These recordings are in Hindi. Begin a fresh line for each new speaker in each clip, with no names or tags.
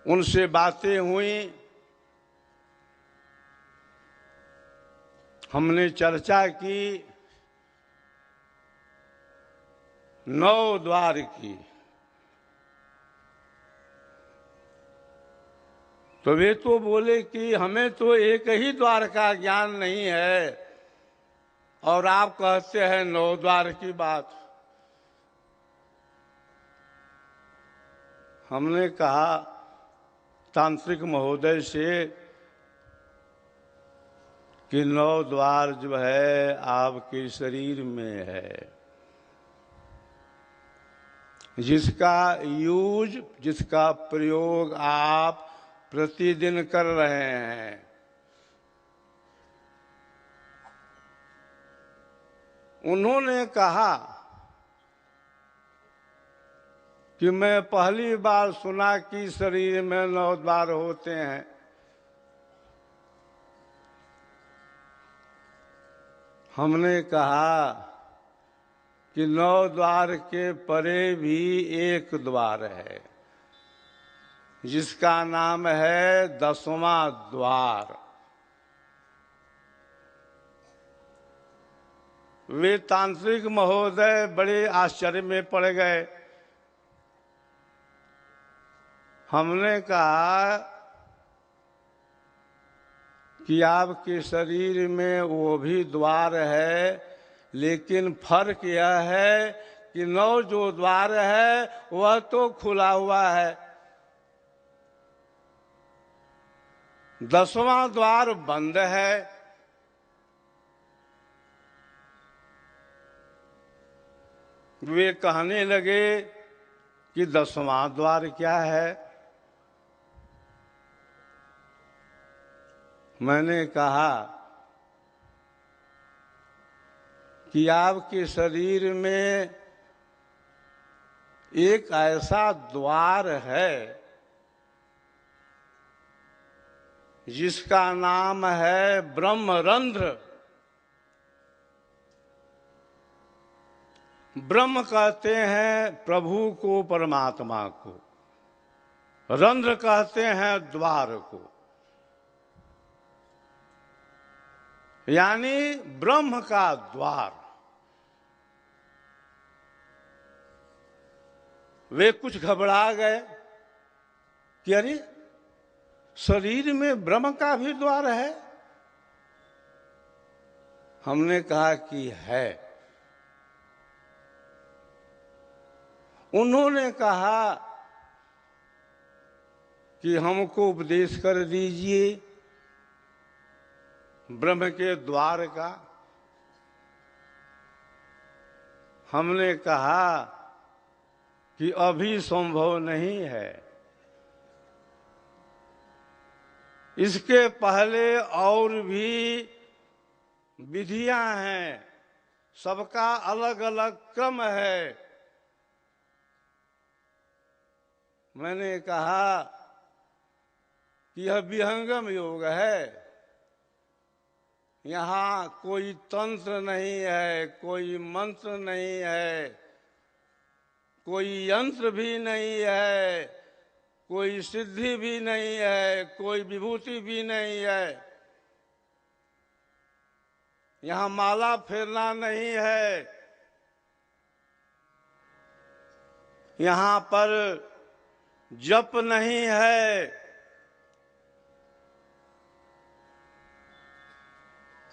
उनसे बातें हुई, हमने चर्चा की, 9 द्वार की। तो वे तो बोले कि हमें तो एक ही द्वार का ज्ञान नहीं है और आप कहते हैं 9 द्वार की बात। हमने कहा तांत्रिक महोदय से कि 9 द्वार जो है आपके शरीर में है, जिसका यूज, जिसका प्रयोग आप प्रतिदिन कर रहे हैं। उन्होंने कहा कि मैं पहली बार सुना कि शरीर में 9 द्वार होते हैं। हमने कहा कि 9 द्वार के परे भी एक द्वार है, जिसका नाम है 10वां द्वार। वे तांत्रिक महोदय बड़े आश्चर्य में पड़ गए। हमने कहा कि आपके शरीर में वो भी द्वार है, लेकिन फर्क यह है कि 9 जो द्वार है वह तो खुला हुआ है, 10वां द्वार बंद है। वे कहने लगे कि 10वां द्वार क्या है। मैंने कहा कि आपके शरीर में एक ऐसा द्वार है जिसका नाम है ब्रह्मरंध्र। ब्रह्म कहते हैं प्रभु को, परमात्मा को, रंध्र कहते हैं द्वार को, यानी ब्रह्म का द्वार। वे कुछ घबरा गए कि अरे, शरीर में ब्रह्म का भी द्वार है। हमने कहा कि है। उन्होंने कहा कि हमको उपदेश कर दीजिए ब्रह्म के द्वार का। हमने कहा कि अभी संभव नहीं है, इसके पहले और भी विधियां हैं, सबका अलग अलग क्रम है। मैंने कहा कि यह विहंगम योग है, यहाँ कोई तंत्र नहीं है, कोई मंत्र नहीं है, कोई यंत्र भी नहीं है, कोई सिद्धि भी नहीं है, कोई विभूति भी नहीं है, यहाँ माला फेरना नहीं है, यहाँ पर जप नहीं है।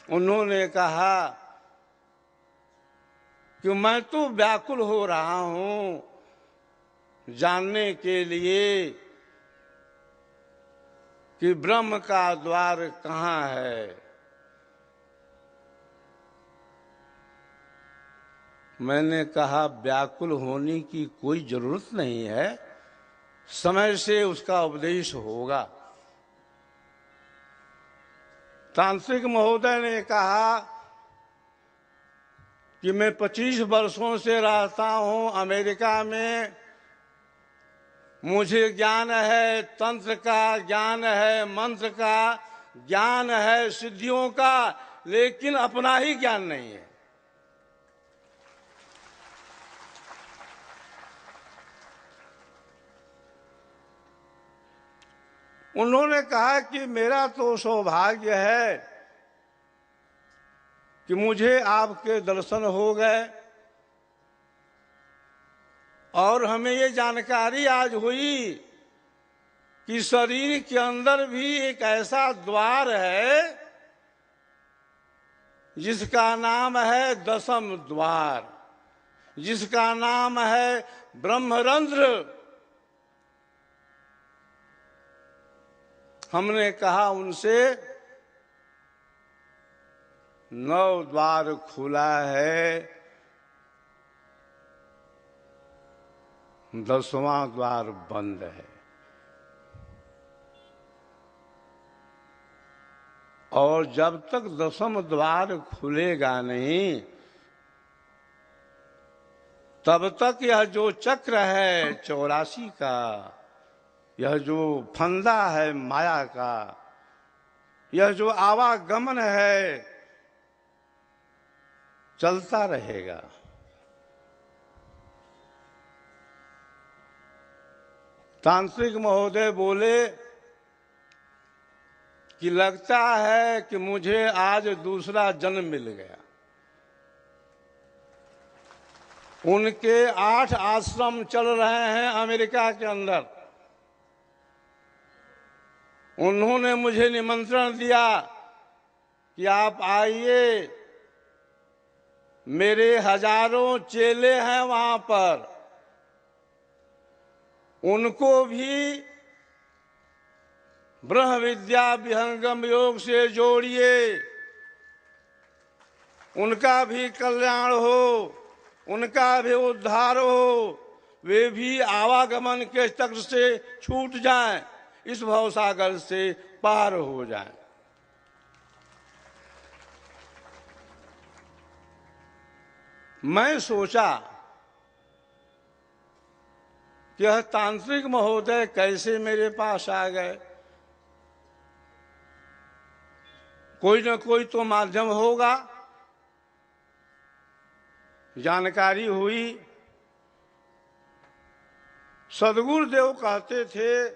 उन्होंने कहा कि मैं तो व्याकुल हो रहा हूं जानने के लिए कि ब्रह्म का द्वार कहाँ है। मैंने कहा व्याकुल होने की कोई जरूरत नहीं है, समय से उसका उपदेश होगा। तांत्रिक महोदय ने कहा कि मैं 25 वर्षों से रहता हूं अमेरिका में, मुझे ज्ञान है, तंत्र का ज्ञान है, मंत्र का ज्ञान है, सिद्धियों का, लेकिन अपना ही ज्ञान नहीं है। उन्होंने कहा कि मेरा तो सौभाग्य है कि मुझे आपके दर्शन हो गए और हमें ये जानकारी आज हुई कि शरीर के अंदर भी एक ऐसा द्वार है जिसका नाम है दशम द्वार, जिसका नाम है ब्रह्मरंध्र। हमने कहा उनसे 9 द्वार खुला है, 10वां द्वार बंद है। और जब तक 10वां द्वार खुलेगा नहीं तब तक यह जो चक्र है 84 का, यह जो फंदा है माया का, यह जो आवागमन है चलता रहेगा। तांत्रिक महोदय बोले कि लगता है कि मुझे आज दूसरा जन्म मिल गया। उनके 8 आश्रम चल रहे हैं अमेरिका के अंदर। उन्होंने मुझे निमंत्रण दिया कि आप आइए, मेरे हजारों चेले हैं वहां पर, उनको भी ब्रह्म विद्या विहंगम योग से जोड़िए, उनका भी कल्याण हो, उनका भी उद्धार हो, वे भी आवागमन के चक्र से छूट जाएं, इस भवसागर से पार हो जाएं। मैं सोचा कि यह तांत्रिक महोदय कैसे मेरे पास आ गए, कोई न कोई तो माध्यम होगा। जानकारी हुई, सद्गुरुदेव कहते थे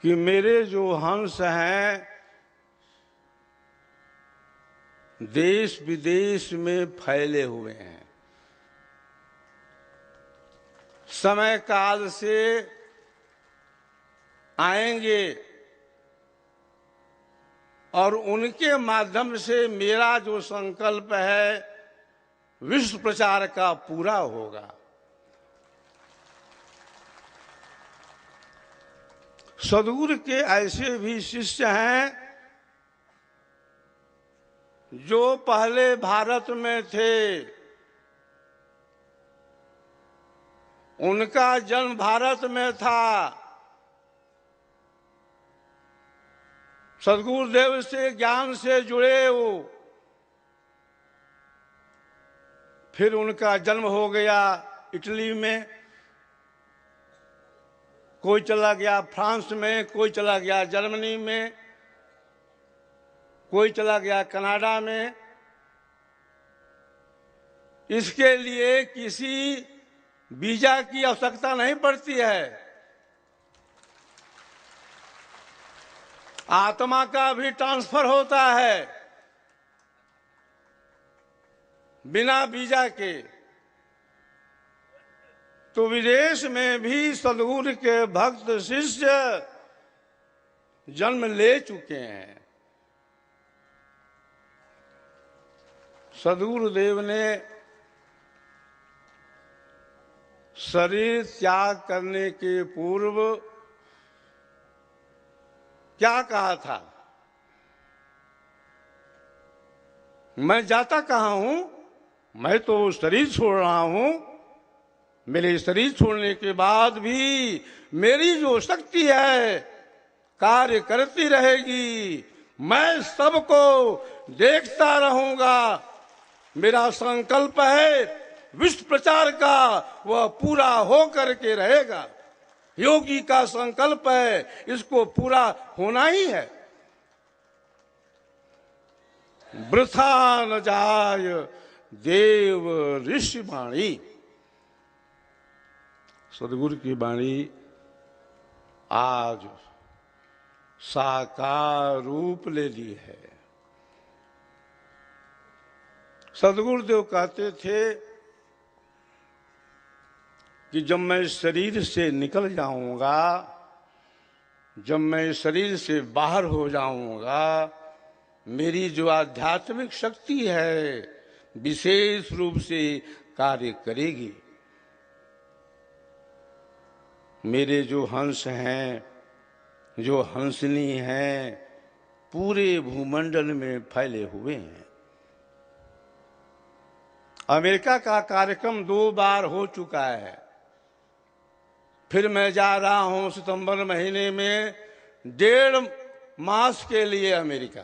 कि मेरे जो हंस हैं देश विदेश में फैले हुए हैं, समय काल से आएंगे और उनके माध्यम से मेरा जो संकल्प है विश्व प्रचार का पूरा होगा। सद्गुरु के ऐसे भी शिष्य हैं जो पहले भारत में थे, उनका जन्म भारत में था, सद्गुरुदेव से ज्ञान से जुड़े वो, फिर उनका जन्म हो गया इटली में, कोई चला गया फ्रांस में, कोई चला गया जर्मनी में, कोई चला गया कनाडा में। इसके लिए किसी वीजा की आवश्यकता नहीं पड़ती है। आत्मा का भी ट्रांसफर होता है बिना वीजा के। तो विदेश में भी सद्गुरु के भक्त शिष्य जन्म ले चुके हैं। सद्गुरुदेव ने शरीर त्याग करने के पूर्व क्या कहा था? मैं जाता कहाँ हूं, मैं तो शरीर छोड़ रहा हूं। मेरे शरीर छोड़ने के बाद भी मेरी जो शक्ति है कार्य करती रहेगी। मैं सबको देखता रहूंगा। मेरा संकल्प है विश्व प्रचार का, वह पूरा हो करके रहेगा। योगी का संकल्प है, इसको पूरा होना ही है। वृथा न जाय देव ऋषि वाणी। सदगुरु की वाणी आज साकार रूप ले ली है। सदगुरुदेव कहते थे कि जब मैं शरीर से निकल जाऊंगा, जब मैं शरीर से बाहर हो जाऊंगा, मेरी जो आध्यात्मिक शक्ति है विशेष रूप से कार्य करेगी। मेरे जो हंस हैं, जो हंसनी हैं, पूरे भूमंडल में फैले हुए हैं। अमेरिका का कार्यक्रम 2 बार हो चुका है। फिर मैं जा रहा हूं सितंबर महीने में 1.5 मास के लिए अमेरिका।